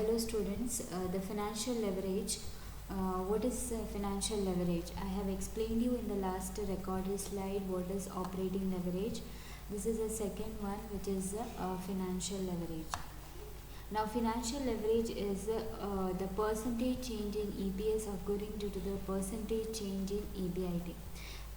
Hello students, the financial leverage. What is financial leverage? I have explained you in the last recorded slide what is operating leverage. This is the second one, which is financial leverage. Now financial leverage is the percentage change in EPS occurring due to the percentage change in EBIT.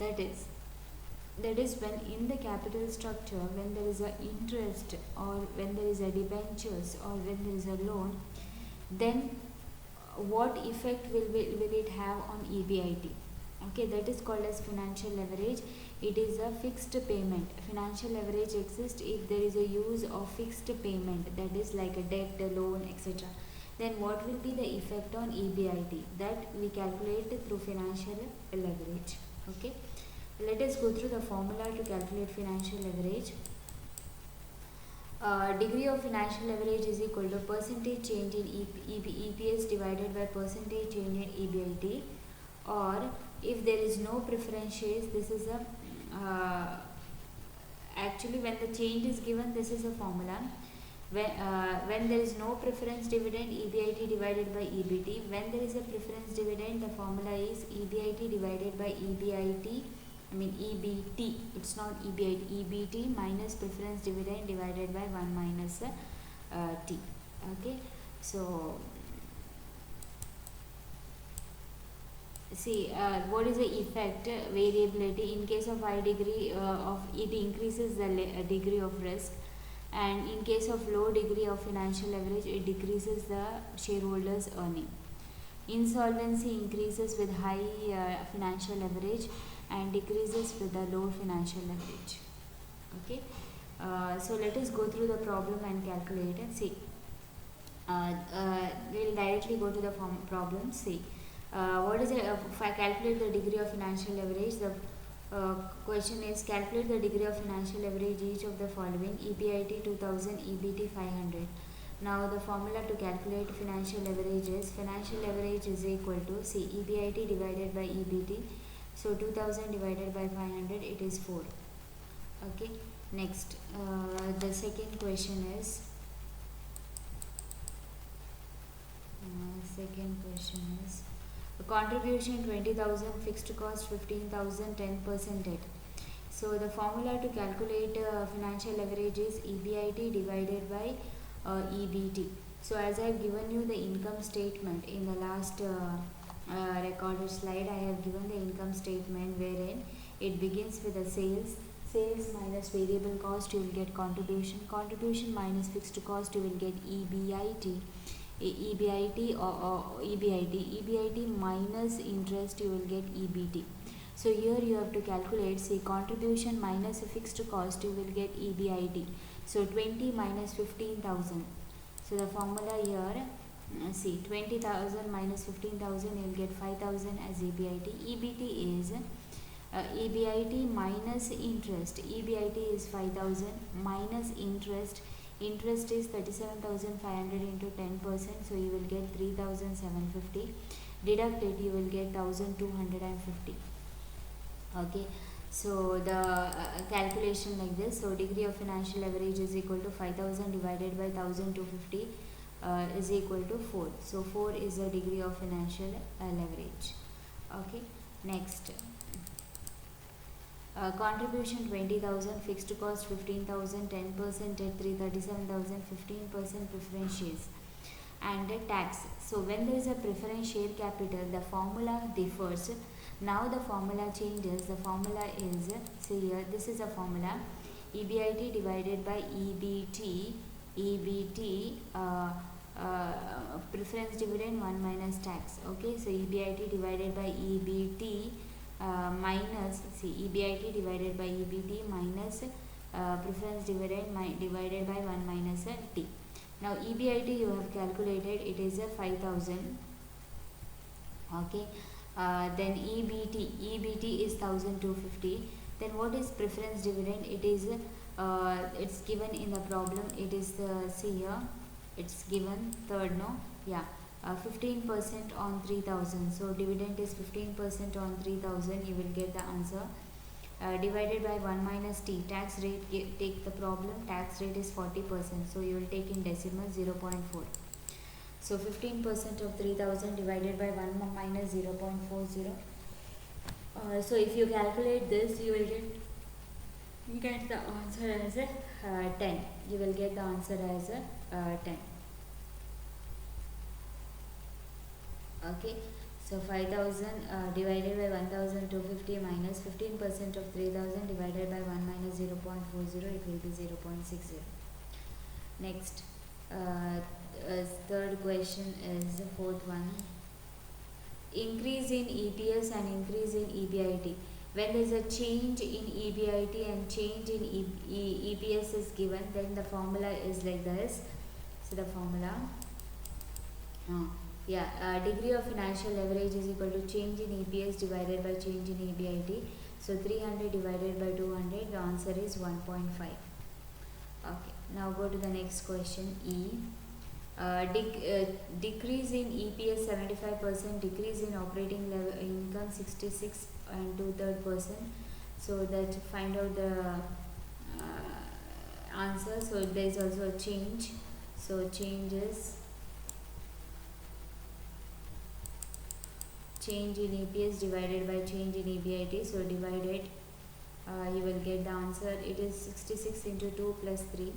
That is when in the capital structure, when there is a interest or when there is a debentures or when there is a loan, then what effect will it have on EBIT? Okay, that is called as financial leverage. It is a fixed payment. Financial leverage exists if there is a use of fixed payment, that is like a debt, a loan, etc. Then what will be the effect on EBIT? That we calculate through financial leverage. Okay. Let us go through the formula to calculate financial leverage. Degree of financial leverage is equal to percentage change in EPS divided by percentage change in EBIT, or if there is no preference shares, this is a actually when the change is given, this is a formula. When there is no preference dividend, EBIT divided by EBT. When there is a preference dividend, the formula is EBIT divided by EBIT. EBT, it's not EBIT, EBT minus preference dividend divided by 1 minus T. Okay, so see what is the effect? Variability. In case of high degree of it increases the degree of risk, and in case of low degree of financial leverage, it decreases the shareholders' earning. Insolvency increases with high financial leverage and decreases with the low financial leverage. Okay, so let us go through the problem and calculate it. See, we'll directly go to the problem. See, what is it? If I calculate the degree of financial leverage, the question is calculate the degree of financial leverage each of the following: EBIT 2000, EBT 500. Now the formula to calculate financial leverage is equal to, see, EBIT divided by EBT. So 2000 divided by 500, it is 4. Okay, next the second question is contribution 20,000, fixed cost 15,000, 10% debt. So the formula to calculate financial leverage is EBIT divided by EBT. So as I have given you the income statement in the last recorded slide, I have given the income statement wherein it begins with the sales minus variable cost, you will get contribution minus fixed cost, you will get EBIT minus interest, you will get EBT. So here you have to calculate, say, contribution minus fixed cost, you will get EBIT. So 20 minus 15,000. So the formula here, see, 20,000 minus 15,000, you will get 5,000 as EBIT. EBT is EBIT minus interest. EBIT is 5,000 minus interest. Interest is 37,500 into 10%. So you will get 3,750. Deduct it, you will get 1,250. Okay. So the calculation like this. So degree of financial leverage is equal to 5,000 divided by 1,250 is equal to 4. So 4 is the degree of financial leverage. Okay. Next, contribution 20,000, fixed cost 15,000, 10% debt 337,000, 15% preference shares, and tax. So when there is a preference share capital, the formula differs. Now the formula changes. The formula is, see here, this is a formula: EBIT divided by EBT, preference dividend 1 minus tax. Okay, so EBIT divided by EBT minus, see, EBIT divided by EBT minus preference dividend divided by 1 minus T. Now EBIT you have calculated, it is a 5,000. Okay. Then EBT is 1,250. Then what is preference dividend? It is it's given in the problem. It is see here, it's given third, no, yeah, 15% on 3,000. So dividend is 15% on 3,000. You will get the answer. Divided by 1 minus T. Tax rate, take the problem. Tax rate is 40%. So you will take in decimal 0.4. So 15% of 3000 divided by 1 minus 0.40. So if you calculate this, you will get the answer as a 10. You will get the answer as a 10. Okay. So 5000 divided by 1250 minus 15% of 3000 divided by 1 minus 0.40, it will be 0.60. Next, third question is the fourth one. Increase in EPS and increase in EBIT. When there is a change in EBIT and change in EPS is given, then the formula is like this. So the formula, degree of financial leverage is equal to change in EPS divided by change in EBIT. So 300 divided by 200, the answer is 1.5. Okay, now go to the next question, E. Decrease in EPS 75%, decrease in operating level income 66 and 2/3%. So that find out the answer. So there is also a change. So change is change in EPS divided by change in EBIT. So divided, you will get the answer. It is 66 into 2 plus 3.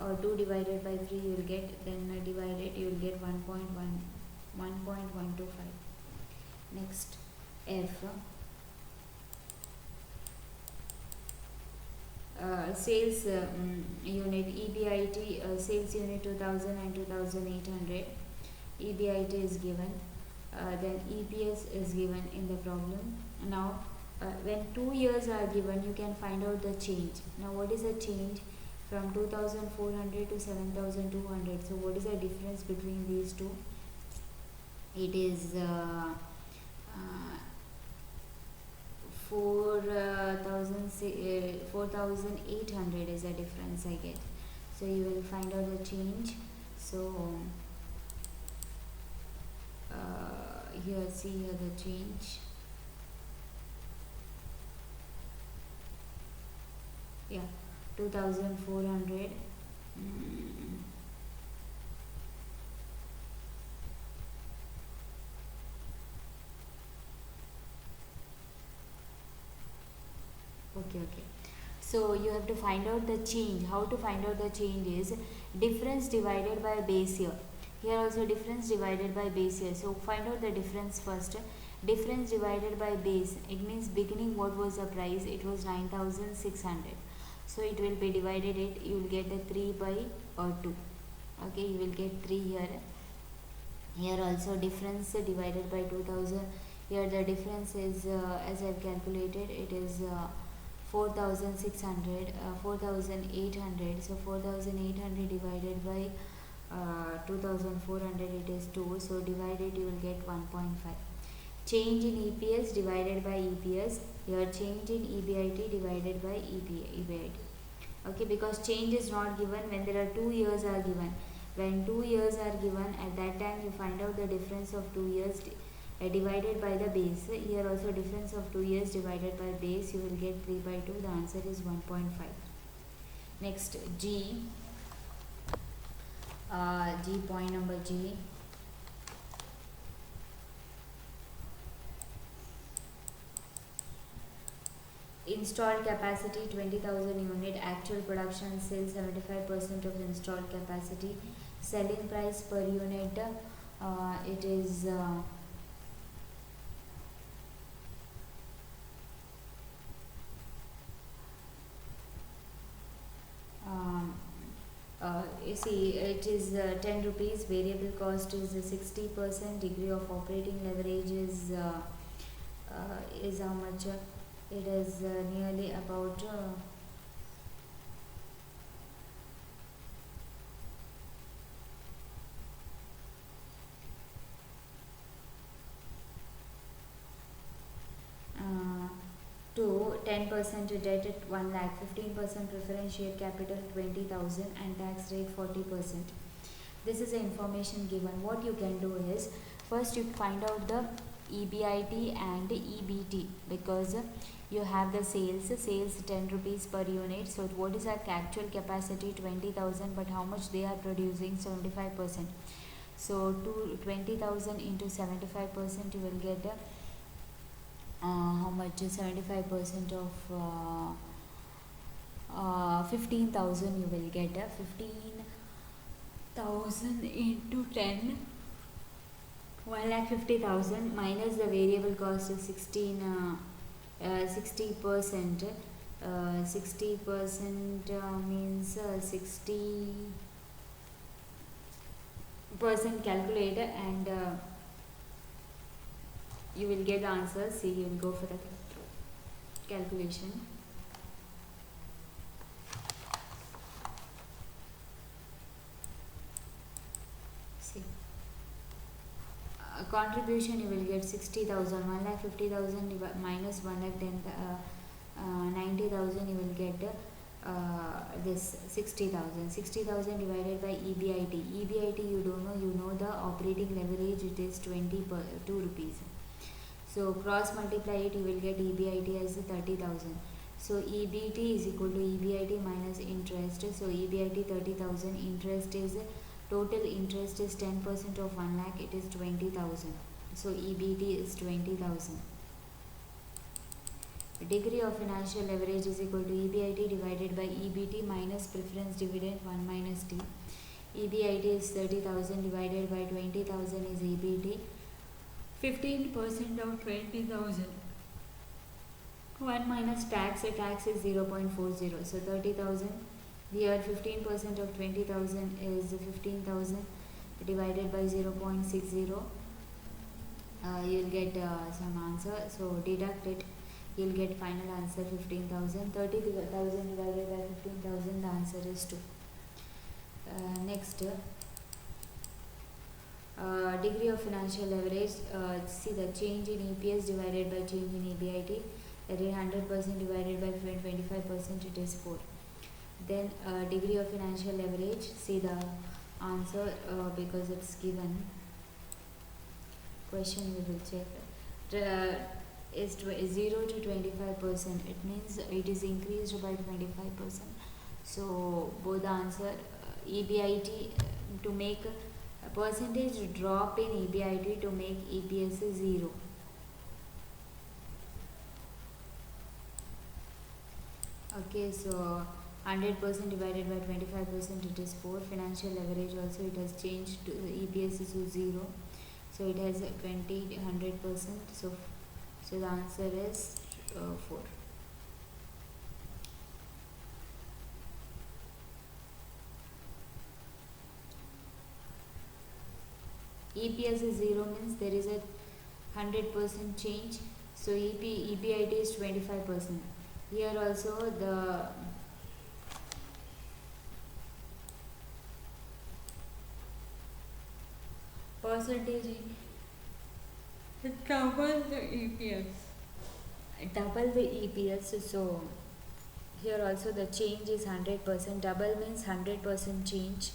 Or 2 divided by 3 you will get, then divided you will get 1.125. Next, F. Sales unit EBIT, sales unit 2000 and 2800. EBIT is given, then EPS is given in the problem. Now when 2 years are given, you can find out the change. Now what is the change from 2400 to 7200? So what is the difference between these two? It is 4800 is the difference I get. So you will find out the change. So here, see here the change. Yeah, 2400. Okay. So you have to find out the change. How to find out the change is difference divided by base year. Here also difference divided by base year. So find out the difference first. Difference divided by base, it means beginning what was the price? It was 9600. So it will be divided it, you will get the 3 by 2. Okay, you will get 3 here. Here also difference divided by 2000. Here the difference is as I have calculated, it is 4600, 4800. So 4800 divided by 2400, it is 2. So divided you will get 1.5. Change in EPS divided by EPS. Here change in EBIT divided by EBIT. Okay, because change is not given when there are 2 years are given. When 2 years are given, at that time you find out the difference of 2 years divided by the base. Here also difference of 2 years divided by base, you will get 3 by 2. The answer is 1.5. Next, G. Point number G. Installed capacity 20,000 unit, actual production sales 75% of installed capacity. Selling price per unit, it is you see, it is 10 rupees. Variable cost is 60%. Degree of operating leverage is how much? It is nearly about to 10% debt at 1 lakh, 15% preference share capital 20,000 and tax rate 40%. This is the information given. What you can do is, first you find out the EBIT and EBT, because you have the sales 10 rupees per unit. So what is our actual capacity? 20,000, but how much they are producing? 75%. So 20,000 into 75%, you will get how much is 75% of 15,000, you will get 15,000 into 10, 1,50,000 minus the variable cost is 60%. 60% means 60% calculator, and you will get the answer. See, you will go for the calculation. See, contribution, you will get 60,000, 1,50,000 minus 90,000, you will get this 60,000. 60,000 divided by EBIT. EBIT you don't know, you know the operating leverage, it is 2 rupees. So cross multiply it, you will get EBIT as 30,000. So EBT is equal to EBIT minus interest. So EBIT 30,000, interest is total interest is 10% of 1 lakh, it is 20,000. So EBT is 20,000. Degree of financial leverage is equal to EBIT divided by EBT minus preference dividend 1 minus T. EBIT is 30,000 divided by 20,000 is EBT. 15% of 20,000. 1 minus tax, tax is 0.40. So 30,000. Here 15% of 20,000 is 15,000 divided by 0.60. You will get some answer. So deduct it. You will get final answer 15,000. 30,000 divided by 15,000. The answer is 2. Next. Degree of financial leverage, see the change in EPS divided by change in EBIT, that is 100% divided by 25%, it is 4. Then degree of financial leverage, see the answer because it's given. Question we will check. Is 0 to 25%, it means it is increased by 25%. So both the answer, EBIT to make a percentage drop in EBIT to make EPS 0. Okay, so 100% divided by 25%, it is 4. Financial leverage also, it has changed to EPS is 0. So it has 100%. So the answer is 4. EPS is 0 means there is a 100% change. So EBIT is 25%. Here also the percentage double the EPS. Double the EPS. So here also the change is 100%. Double means 100% change.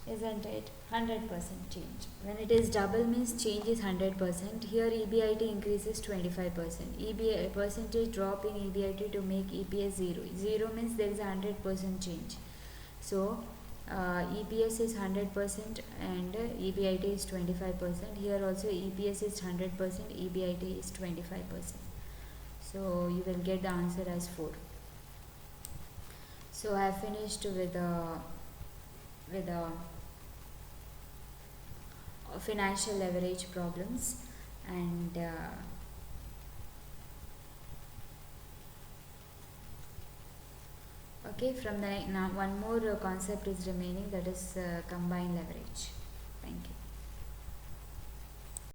Isn't it? 100% change. When it is double means change is 100%. Here EBIT increases 25%. EBIT percentage drop in EBIT to make EPS 0. 0 means there is a 100% change. So EPS is 100% and EBIT is 25%. Here also EPS is 100%, EBIT is 25%. So you will get the answer as 4. So I have finished with financial leverage problems, and okay, from the now one more concept is remaining, that is combined leverage. Thank you.